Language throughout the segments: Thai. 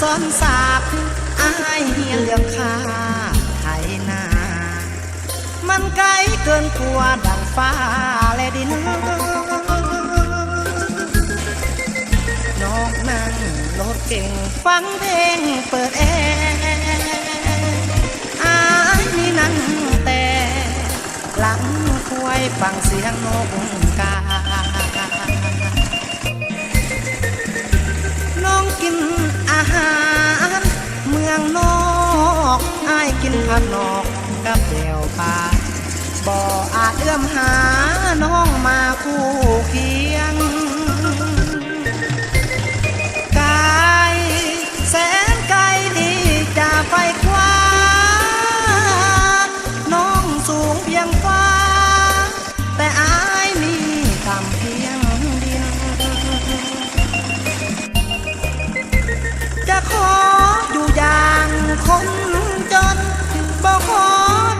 ซ้อนสาบอายเฮียเรื่องค่าไถนามันไกลเกินกว่าดังฟ้าและดินน้องนั่งรถเก่งฟังเพลงเปิดแอร์อายนี่นั่งแต่หลังควยฟังเสียงนกกาน้องกินอาหารเมืองนอกอายกินผักนอกกับแก้วปลาบ่อาจเอื้อมหาน้องมาคู่เคียงไกลแสนไกลที่จะไปคว้าน้องสูงเพียงฟ้าแต่อายมีต่ำเพียงดินจะขออยู่อย่างคนจนบ่ขอ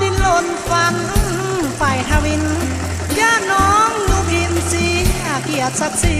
ดิ้นรนฝันไฟทวินย่าน้องอยู่พิมพ์เสียเกียรติศักดิ์ศรี